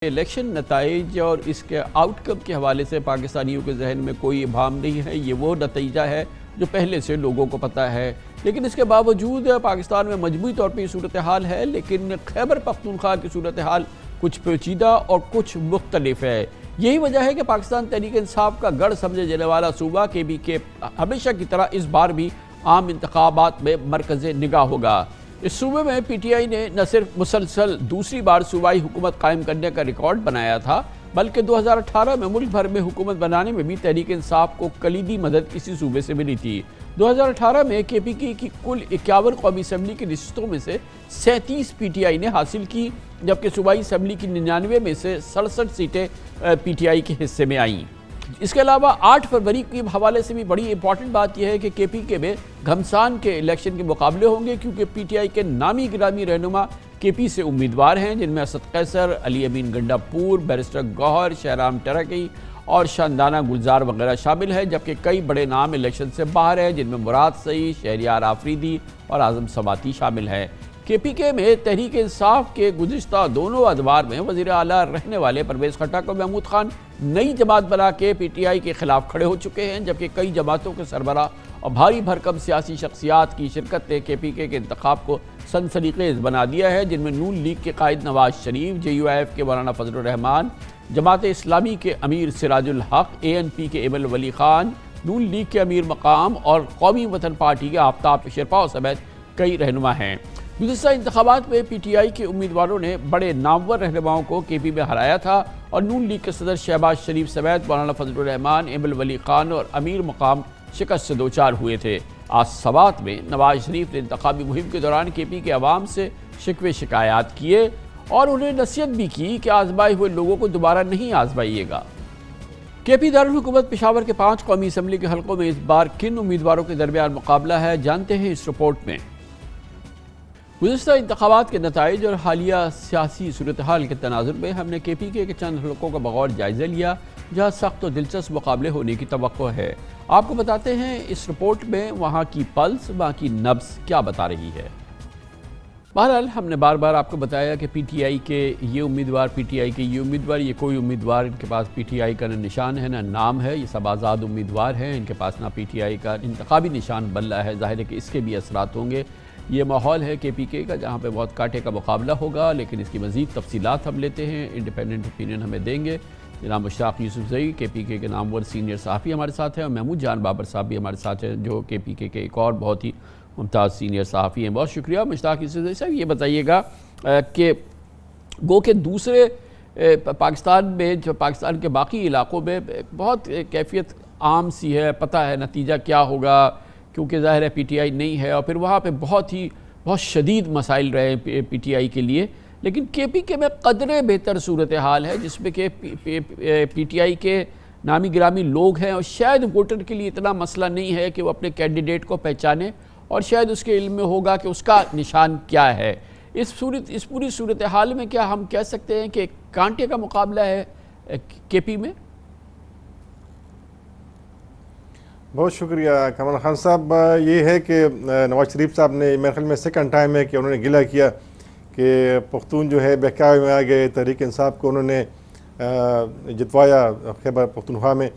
Election نتائج اور اس کے آؤٹ کم کے حوالے سے پاکستانیوں کے ذہن میں کوئی ابہام نہیں ہے۔ یہ وہ نتیجہ ہے جو پہلے سے لوگوں کو پتہ ہے، لیکن اس کے باوجود پاکستان میں مجموعی طور پہ یہ صورتحال ہے، لیکن خیبر پختونخوا کی صورتحال کچھ پیچیدہ اور کچھ مختلف ہے۔ یہی وجہ ہے کہ پاکستان تحریک انصاف کا گڑھ سمجھے جانے والا صوبہ کے بھی ہمیشہ کی طرح اس بار بھی عام انتخابات میں مرکز نگاہ ہوگا۔ اس صوبے میں پی ٹی آئی نے نہ صرف مسلسل دوسری بار صوبائی حکومت قائم کرنے کا ریکارڈ بنایا تھا، بلکہ 2018 میں ملک بھر میں حکومت بنانے میں بھی تحریک انصاف کو کلیدی مدد اسی صوبے سے ملی تھی۔ 2018 میں کے پی کی کل 51 قومی اسمبلی کی نشستوں میں سے 37 پی ٹی آئی نے حاصل کی، جبکہ صوبائی اسمبلی کی 99 میں سے 67 سیٹیں پی ٹی آئی کے حصے میں آئیں۔ اس کے علاوہ 8 فروری کے حوالے سے بھی بڑی امپورٹنٹ بات یہ ہے کہ کے پی کے میں گھمسان کے الیکشن کے مقابلے ہوں گے، کیونکہ پی ٹی آئی کے نامی گرامی رہنما کے پی سے امیدوار ہیں، جن میں اسد قیصر، علی امین گنڈا پور، بیرسٹر گوہر، شہرام ٹرکی اور شاندانہ گلزار وغیرہ شامل ہیں، جبکہ کئی بڑے نام الیکشن سے باہر ہیں، جن میں مراد سعید، شہریار آفریدی اور اعظم سواتی شامل ہیں۔ کے پی کے میں تحریک انصاف کے گزشتہ دونوں ادوار میں وزیر اعلیٰ رہنے والے پرویز خٹک اور محمود خان نئی جماعت بنا کے پی ٹی آئی کے خلاف کھڑے ہو چکے ہیں، جبکہ کئی جماعتوں کے سربراہ اور بھاری بھرکم سیاسی شخصیات کی شرکت نے کے پی کے انتخاب کو سنسنی خیز بنا دیا ہے، جن میں نون لیگ کے قائد نواز شریف، جے یو آئی ایف کے مولانا فضل الرحمان، جماعت اسلامی کے امیر سراج الحق، اے این پی کے ایمل ولی خان، نون لیگ کے امیر مقام اور قومی وطن پارٹی کے آفتاب شرپاؤ سمیت کئی رہنما ہیں۔ گزشتہ انتخابات میں پی ٹی آئی کے امیدواروں نے بڑے نامور رہنماؤں کو کے پی میں ہرایا تھا، اور نون لیگ کے صدر شہباز شریف سمیت مولانا فضل الرحمان، ایمل ولی خان اور امیر مقام شکست سے دوچار ہوئے تھے۔ آج سوات میں نواز شریف نے انتخابی مہم کے دوران کے پی کے عوام سے شکوے شکایات کیے اور انہیں نصیحت بھی کی کہ آزمائے ہوئے لوگوں کو دوبارہ نہیں آزمائیے گا۔ کے پی دارالحکومت پشاور کے 5 قومی اسمبلی کے حلقوں میں اس بار کن امیدواروں کے درمیان مقابلہ ہے، جانتے ہیں اس رپورٹ میں۔ گزشتہ انتخابات کے نتائج اور حالیہ سیاسی صورتحال کے تناظر میں ہم نے کے پی کے چند حلقوں کا بغور جائزہ لیا، جہاں سخت و دلچسپ مقابلے ہونے کی توقع ہے۔ آپ کو بتاتے ہیں اس رپورٹ میں وہاں کی پلس، وہاں کی نبض کیا بتا رہی ہے۔ بہرحال ہم نے بار بار آپ کو بتایا کہ پی ٹی آئی کے یہ امیدوار، پی ٹی آئی کے یہ امیدوار، یہ کوئی امیدوار ان کے پاس پی ٹی آئی کا نہ نشان ہے نہ نام ہے، یہ سب آزاد امیدوار ہیں، ان کے پاس نہ پی ٹی آئی کا انتخابی نشان بلّا ہے۔ ظاہر ہے کہ اس کے بھی اثرات ہوں گے۔ یہ ماحول ہے کے پی کے کا، جہاں پہ بہت کانٹے کا مقابلہ ہوگا، لیکن اس کی مزید تفصیلات ہم لیتے ہیں، انڈیپینڈنٹ اوپینین ہمیں دیں گے جناب مشتاق یوسف زئی، کے پی کے نامور سینئر صحافی ہمارے ساتھ ہیں، اور محمود جان بابر صاحب بھی ہمارے ساتھ ہیں، جو کے پی کے ایک اور بہت ہی ممتاز سینئر صحافی ہیں۔ بہت شکریہ مشتاق یوسف زئی صاحب۔ یہ بتائیے گا کہ گو کہ دوسرے پاکستان میں، جو پاکستان کے باقی علاقوں میں بہت کیفیت عام سی ہے، پتہ ہے نتیجہ کیا ہوگا، کیونکہ ظاہر ہے پی ٹی آئی نہیں ہے، اور پھر وہاں پہ بہت شدید مسائل رہے پی ٹی آئی کے لیے، لیکن کے پی کے میں قدرے بہتر صورتحال ہے، جس میں کہ پی ٹی آئی کے نامی گرامی لوگ ہیں، اور شاید ووٹر کے لیے اتنا مسئلہ نہیں ہے کہ وہ اپنے کینڈیڈیٹ کو پہچانے، اور شاید اس کے علم میں ہوگا کہ اس کا نشان کیا ہے۔ اس پوری صورتحال میں کیا ہم کہہ سکتے ہیں کہ کانٹے کا مقابلہ ہے کے پی میں؟ بہت شکریہ کمال خان صاحب۔ یہ ہے کہ نواز شریف صاحب نے، میرے خیال میں سیکنڈ ٹائم ہے کہ انہوں نے گلہ کیا کہ پختون جو ہے بہکاوے میں آ گئے، تحریک انصاف کو انہوں نے جتوایا خیبر پختونخوا میں۔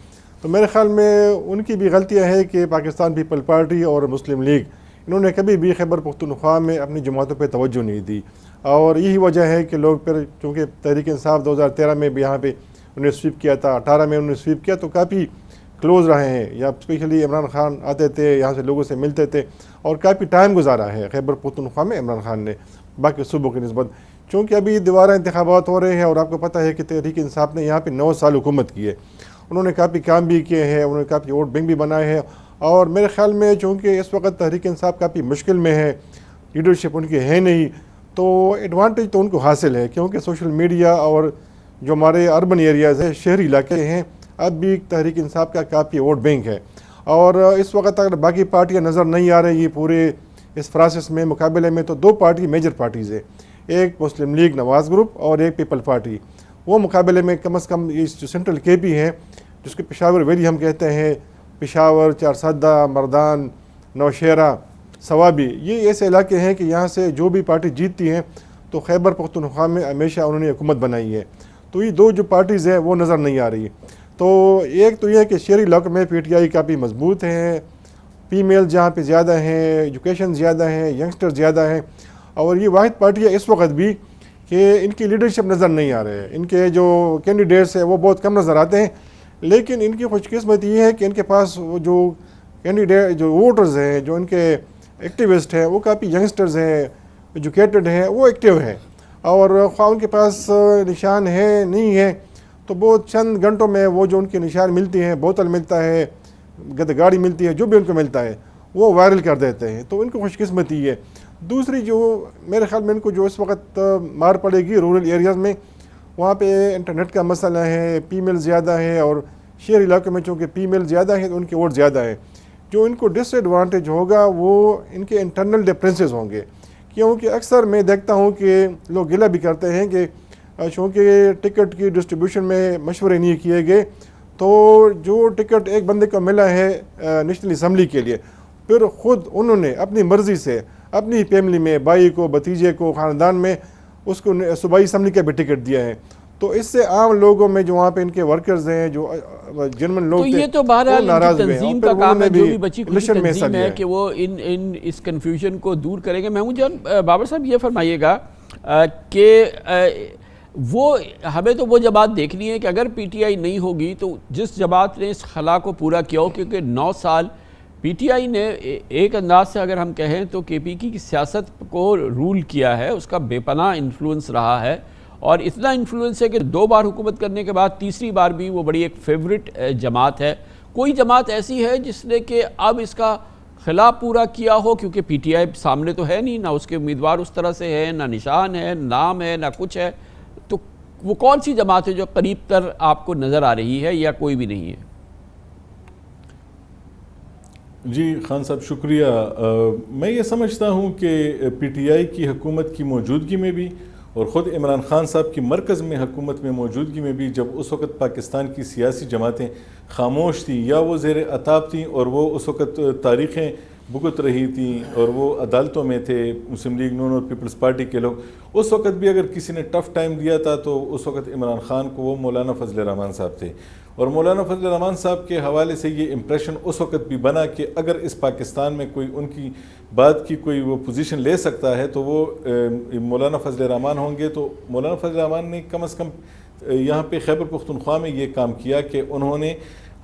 تو میرے خیال میں ان کی بھی غلطیاں ہیں کہ پاکستان پیپل پارٹی اور مسلم لیگ، انہوں نے کبھی بھی خیبر پختونخوا میں اپنی جماعتوں پہ توجہ نہیں دی، اور یہی وجہ ہے کہ لوگ پھر، چونکہ تحریک انصاف 2013 میں بھی یہاں پہ انہوں نے سویپ کیا تھا، 18 میں انہوں نے سویپ کیا، تو کافی کلوز رہے ہیں، یا اسپیشلی عمران خان آتے تھے یہاں سے، لوگوں سے ملتے تھے، اور کافی ٹائم گزارا ہے خیبر پختونخوا میں عمران خان نے باقی صوبوں کی نسبت۔ چونکہ ابھی دوبارہ انتخابات ہو رہے ہیں، اور آپ کو پتہ ہے کہ تحریک انصاف نے یہاں پہ 9 سال حکومت کی ہے، انہوں نے کافی کام بھی کیے ہیں، انہوں نے کافی ووٹ بینک بھی بنائے ہیں، اور میرے خیال میں چونکہ اس وقت تحریک انصاف کافی مشکل میں ہے، لیڈرشپ ان کی ہے نہیں، تو ایڈوانٹیج تو ان کو حاصل ہے، کیونکہ سوشل میڈیا اور جو ہمارے اربن ایریاز ہیں، شہری علاقے ہیں، اب بھی تحریک انصاف کا کافی ووٹ بینک ہے، اور اس وقت اگر باقی پارٹیاں نظر نہیں آ رہی پورے اس پروسیس میں، مقابلے میں، تو 2 پارٹی میجر پارٹیز ہیں، ایک مسلم لیگ نواز گروپ اور ایک پیپل پارٹی۔ وہ مقابلے میں کم از کم یہ جو سینٹرل کے پی ہیں، جس کو پشاور ویلی ہم کہتے ہیں، پشاور، چارسدہ، مردان، نوشہرہ، ثوابی، یہ ایسے علاقے ہیں کہ یہاں سے جو بھی پارٹی جیتتی ہیں تو خیبر پختونخوا میں ہمیشہ انہوں نے حکومت بنائی ہے، تو یہ دو جو پارٹیز ہیں وہ نظر نہیں آ رہی. تو ایک تو یہ ہے کہ شہری علاقوں میں پی ٹی آئی کافی مضبوط ہیں, فیمیل جہاں پہ زیادہ ہیں, ایجوکیشن زیادہ ہیں, ینگسٹر زیادہ ہیں, اور یہ واحد پارٹی ہے اس وقت بھی کہ ان کی لیڈرشپ نظر نہیں آ رہے ہیں. ان کے جو کینڈیڈیٹس ہیں وہ بہت کم نظر آتے ہیں, لیکن ان کی خوش قسمت یہ ہے کہ ان کے پاس وہ جو کینڈیڈیٹ جو ووٹرز ہیں, جو ان کے ایکٹیوسٹ ہیں, وہ کافی ینگسٹرز ہیں, ایجوکیٹڈ ہیں, وہ ایکٹیو ہیں, اور خواہ ان کے پاس نشان ہے نہیں ہے تو بہت چند گھنٹوں میں وہ جو ان کے نشان ملتی ہیں, بوتل ملتا ہے, گاڑی ملتی ہے, جو بھی ان کو ملتا ہے وہ وائرل کر دیتے ہیں. تو ان کو خوش قسمتی ہے. دوسری جو میرے خیال میں ان کو جو اس وقت مار پڑے گی رورل ایریاز میں, وہاں پہ انٹرنیٹ کا مسئلہ ہے, فیمیل زیادہ ہے, اور شہری علاقوں میں چونکہ فیمیل زیادہ ہیں تو ان کے ووٹ زیادہ ہیں. جو ان کو ڈس ایڈوانٹیج ہوگا وہ ان کے انٹرنل ڈفرینسز ہوں گے, کیونکہ اکثر میں دیکھتا ہوں کہ لوگ گلہ بھی کرتے ہیں کہ چونکہ ٹکٹ کی ڈسٹریبیوشن میں مشورے نہیں کیے گئے, تو جو ٹکٹ ایک بندے کو ملا ہے نیشنل اسمبلی کے لیے, پھر خود انہوں نے اپنی مرضی سے اپنی فیملی میں بھائی کو, بھتیجے کو, خاندان میں اس کو صوبائی اسمبلی کا بھی ٹکٹ دیا ہے. تو اس سے عام لوگوں میں جو وہاں پہ ان کے ورکرز ہیں, جو جرمن لوگ تو یہ تو بہرحال تنظیم کا کام ہے, جو بھی بچی کچھ تنظیم ہے کہ وہ اس کنفیوژن کو دور کریں گے. محمود جان, بابر صاحب یہ فرمائیے گا کہ وہ ہمیں تو وہ جماعت دیکھنی ہے کہ اگر پی ٹی آئی نہیں ہوگی تو جس جماعت نے اس خلا کو پورا کیا ہو, کیونکہ 9 سال پی ٹی آئی نے ایک انداز سے اگر ہم کہیں تو کے پی کی سیاست کو رول کیا ہے, اس کا بے پناہ انفلوئنس رہا ہے, اور اتنا انفلوئنس ہے کہ 2 بار حکومت کرنے کے بعد تیسری بار بھی وہ بڑی ایک فیورٹ جماعت ہے. کوئی جماعت ایسی ہے جس نے کہ اب اس کا خلا پورا کیا ہو, کیونکہ پی ٹی آئی سامنے تو ہے نہیں, نہ اس کے امیدوار اس طرح سے ہے, نہ نشان ہے, نام ہے, نہ کچھ ہے, تو وہ کون سی جماعت ہے جو قریب تر آپ کو نظر آ رہی ہے, یا کوئی بھی نہیں ہے؟ جی خان صاحب شکریہ. میں یہ سمجھتا ہوں کہ پی ٹی آئی کی حکومت کی موجودگی میں بھی, اور خود عمران خان صاحب کی مرکز میں حکومت میں موجودگی میں بھی, جب اس وقت پاکستان کی سیاسی جماعتیں خاموش تھیں یا وہ زیر عتاب تھیں اور وہ اس وقت تاریخیں بھگت رہی تھیں اور وہ عدالتوں میں تھے, مسلم لیگ نون اور پیپلز پارٹی کے لوگ, اس وقت بھی اگر کسی نے ٹف ٹائم دیا تھا تو اس وقت عمران خان کو وہ مولانا فضل الرحمان صاحب تھے. اور مولانا فضل الرحمان صاحب کے حوالے سے یہ امپریشن اس وقت بھی بنا کہ اگر اس پاکستان میں کوئی ان کی بات کی کوئی وہ پوزیشن لے سکتا ہے تو وہ مولانا فضل الرحمان ہوں گے. تو مولانا فضل الرحمان نے کم از کم یہاں پہ خیبر پختونخوا میں یہ کام کیا کہ انہوں نے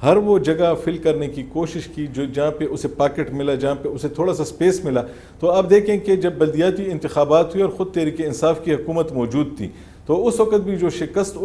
ہر وہ جگہ فل کرنے کی کوشش کی جو جہاں پہ اسے پاکٹ ملا, جہاں پہ اسے تھوڑا سا سپیس ملا. تو آپ دیکھیں کہ جب بلدیاتی انتخابات ہوئی اور خود تحریک انصاف کی حکومت موجود تھی, تو اس وقت بھی جو شکست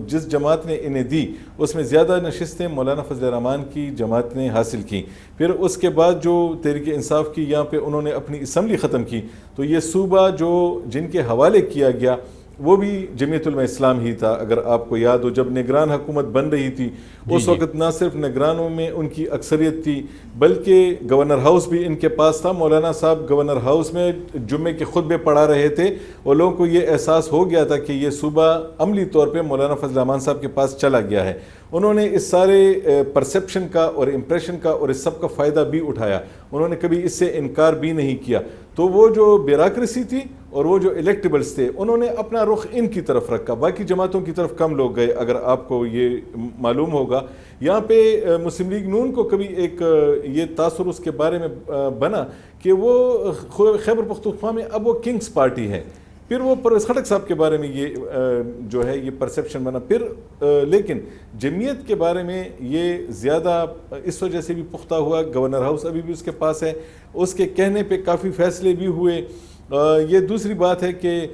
جس جماعت نے انہیں دی اس میں زیادہ نشستیں مولانا فضل الرحمان کی جماعت نے حاصل کی. پھر اس کے بعد جو تحریک انصاف کی یہاں پہ انہوں نے اپنی اسمبلی ختم کی, تو یہ صوبہ جو جن کے حوالے کیا گیا وہ بھی جمعیت علماء اسلام ہی تھا. اگر آپ کو یاد ہو, جب نگران حکومت بن رہی تھی اس وقت نہ صرف نگرانوں میں ان کی اکثریت تھی بلکہ گورنر ہاؤس بھی ان کے پاس تھا. مولانا صاحب گورنر ہاؤس میں جمعے کے خطبے پڑھا رہے تھے, اور لوگوں کو یہ احساس ہو گیا تھا کہ یہ صوبہ عملی طور پہ مولانا فضل الرحمان صاحب کے پاس چلا گیا ہے. انہوں نے اس سارے پرسیپشن کا اور امپریشن کا اور اس سب کا فائدہ بھی اٹھایا, انہوں نے کبھی اس سے انکار بھی نہیں کیا. تو وہ جو بیوروکریسی تھی اور وہ جو الیکٹیبلز تھے انہوں نے اپنا رخ ان کی طرف رکھا, باقی جماعتوں کی طرف کم لوگ گئے. اگر آپ کو یہ معلوم ہوگا, یہاں پہ مسلم لیگ نون کو کبھی ایک یہ تاثر اس کے بارے میں بنا کہ وہ خیبر پختونخوا میں اب وہ کنگز پارٹی ہے. پھر وہ پرویز خٹک صاحب کے بارے میں یہ جو ہے یہ پرسیپشن بنا. پھر لیکن جمعیت کے بارے میں یہ زیادہ اس وجہ سے بھی پختہ ہوا, گورنر ہاؤس ابھی بھی اس کے پاس ہے, اس کے کہنے پہ کافی فیصلے بھی ہوئے. یہ دوسری بات ہے کہ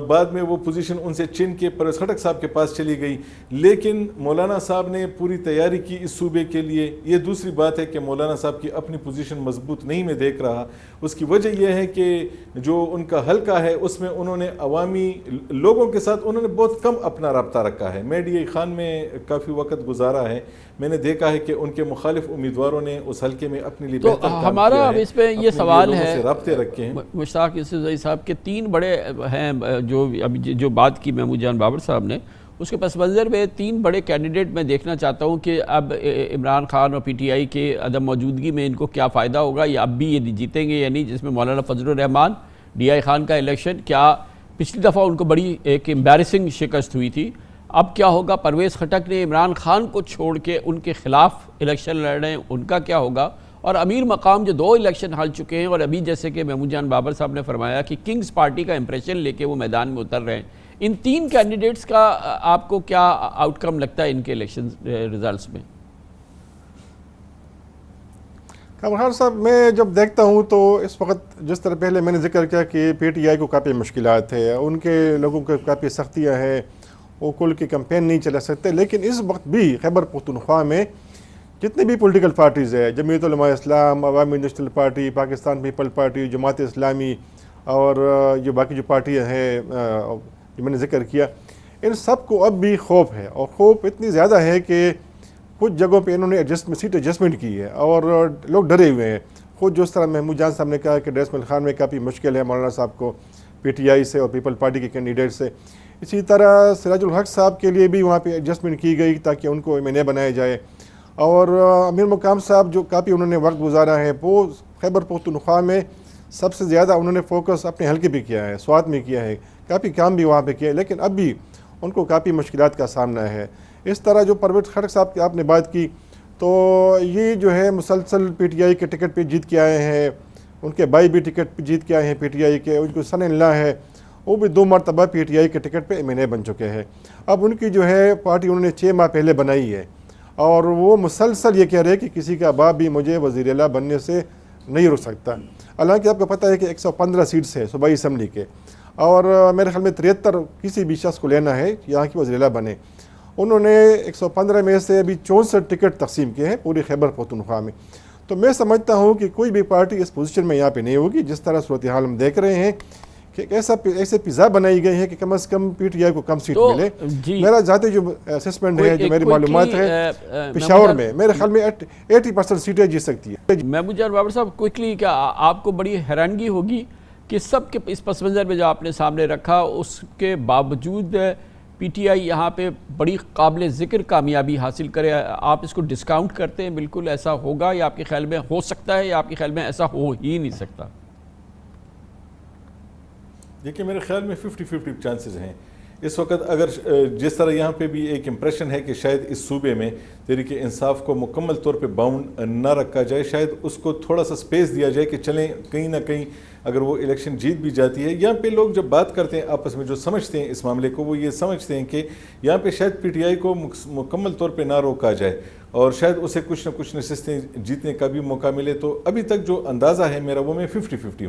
بعد میں وہ پوزیشن ان سے چھین کے پرویز خٹک صاحب کے پاس چلی گئی, لیکن مولانا صاحب نے پوری تیاری کی اس صوبے کے لیے. یہ دوسری بات ہے کہ مولانا صاحب کی اپنی پوزیشن مضبوط نہیں میں دیکھ رہا. اس کی وجہ یہ ہے کہ جو ان کا حلقہ ہے اس میں انہوں نے عوامی لوگوں کے ساتھ انہوں نے بہت کم اپنا رابطہ رکھا ہے. میں ڈی اے خان میں کافی وقت گزارا ہے, میں نے دیکھا ہے کہ ان کے مخالف امیدواروں نے اس حلقے میں اپنے لیے بہتر کام کیا ہے. ہمارا اب اس پہ یہ سوال ہے, رابطے رکھے ہیں. مشتاق یوسفزئی صاحب کے 3 بڑے ہیں جو ابھی جو بات کی محمود جان بابر صاحب نے, اس کے پس منظر میں 3 بڑے کینڈیڈیٹ میں دیکھنا چاہتا ہوں کہ اب عمران خان اور پی ٹی آئی کے عدم موجودگی میں ان کو کیا فائدہ ہوگا, یا اب بھی یہ جیتیں گے یا نہیں. جس میں مولانا فضل الرحمان, ڈی آئی خان کا الیکشن, کیا پچھلی دفعہ ان کو بڑی ایک امبیرسنگ شکست ہوئی تھی, اب کیا ہوگا؟ پرویز خٹک نے عمران خان کو چھوڑ کے ان کے خلاف الیکشن لڑ رہے ہیں، ان کا کیا ہوگا؟ اور امیر مقام جو 2 الیکشن ہار چکے ہیں، اور ابھی جیسے کہ محمود جان بابر صاحب نے فرمایا کہ کنگز پارٹی کا امپریشن لے کے وہ میدان میں اتر رہے ہیں، ان 3 کینڈیڈیٹس کا آپ کو کیا آؤٹ کم لگتا ہے ان کے الیکشن ریزلٹس میں؟ کمر خان صاحب، میں جب دیکھتا ہوں تو اس وقت جس طرح پہلے میں نے ذکر کیا کہ پی ٹی آئی کو کافی مشکلات ہے، ان کے لوگوں کو کافی سختیاں ہیں، وہ کل کی کمپین نہیں چلا سکتے، لیکن اس وقت بھی خیبر پختونخوا میں جتنے بھی پولیٹیکل پارٹیز ہیں، جمعیت علماء اسلام، عوامی national party, Pakistan people party, Jamaat Islami اور جو باقی جو پارٹیاں ہیں جو میں نے ذکر کیا، ان سب کو اب بھی خوف ہے، اور خوف اتنی زیادہ ہے کہ کچھ جگہوں پہ انہوں نے سیٹ ایڈجسٹمنٹ کی ہے اور لوگ ڈرے ہوئے ہیں۔ خود جو اس طرح محمود جان صاحب نے کہا کہ ڈریس مل خان میں کافی مشکل ہے مولانا صاحب کو پی ٹی آئی سے اور پیپل پارٹی کے کینڈیڈیٹ سے، اسی طرح سراج الحق صاحب کے لیے بھی وہاں پہ ایڈجسٹمنٹ کی گئی تاکہ ان کو ایم این اے بنایا جائے، اور امیر مقام صاحب جو کافی انہوں نے وقت گزارا ہے، وہ خیبر پختونخوا میں سب سے زیادہ انہوں نے فوکس اپنے حلقے پہ کیا ہے، سوات میں کیا ہے، کافی کام بھی وہاں پہ کیا ہے، لیکن اب بھی ان کو کافی مشکلات کا سامنا ہے۔ اس طرح جو پرویز خٹک صاحب کی آپ نے بات کی، تو یہ جو ہے مسلسل پی ٹی آئی کے ٹکٹ پہ جیت کے آئے ہیں، ان کے بھائی بھی ٹکٹ پہ جیت کے آئے ہیں پی ٹی آئی کے، ان کو سن اللہ ہے، وہ بھی 2 مرتبہ پی ٹی آئی کے ٹکٹ پہ ایم این اے بن چکے ہیں۔ اب ان کی جو ہے پارٹی انہوں نے 6 ماہ پہلے بنائی ہے، اور وہ مسلسل یہ کہہ رہے ہیں کہ کسی کا باپ بھی مجھے وزیر اعلیٰ بننے سے نہیں روک سکتا، حالانکہ آپ کو پتہ ہے کہ 115 سیٹس ہے صوبائی اسمبلی کے، اور میرے خیال میں 73 کسی بھی شخص کو لینا ہے یہاں کی وزیر اعلیٰ بنے۔ انہوں نے 115 میں سے ابھی 64 ٹکٹ تقسیم کیے ہیں پوری خیبر پختونخوا میں، تو میں سمجھتا ہوں کہ کوئی بھی پارٹی اس پوزیشن میں یہاں پہ نہیں ہوگی۔ جس طرح صورتحال ہم دیکھ رہے ہیں کہ ایسے فضا بنائی گئی ہے کہ کم از کم پی ٹی آئی کو کم سیٹ ملے۔ میرا ذاتی جو اسسمنٹ ہے، جو میری معلومات ہے، پشاور میں میرے خیال میں 80% سیٹیں جیت سکتی ہے۔ محمود جان بابر صاحب، کوئکلی، کیا آپ کو بڑی حیرانگی ہوگی کہ سب کے اس پس منظر میں جو آپ نے سامنے رکھا، اس کے باوجود پی ٹی آئی یہاں پہ بڑی قابل ذکر کامیابی حاصل کرے؟ آپ اس کو ڈسکاؤنٹ کرتے ہیں بالکل ایسا ہوگا، یا آپ کے خیال میں ہو سکتا ہے، یا آپ کے خیال میں ایسا ہو ہی نہیں سکتا؟ دیکھیں، میرے خیال میں 50-50 چانسز ہیں اس وقت۔ اگر جس طرح یہاں پہ بھی ایک امپریشن ہے کہ شاید اس صوبے میں تحریک انصاف کو مکمل طور پہ باؤنڈ نہ رکھا جائے، شاید اس کو تھوڑا سا سپیس دیا جائے کہ چلیں کہیں نہ کہیں اگر وہ الیکشن جیت بھی جاتی ہے۔ یہاں پہ لوگ جب بات کرتے ہیں آپس میں، جو سمجھتے ہیں اس معاملے کو، وہ یہ سمجھتے ہیں کہ یہاں پہ شاید پی ٹی آئی کو مکمل طور پہ نہ روکا جائے اور شاید اسے کچھ نہ کچھ نشستیں جیتنے کا بھی موقع ملے۔ تو ابھی تک جو اندازہ ہے میرا، وہ میں 50-50 ہوں۔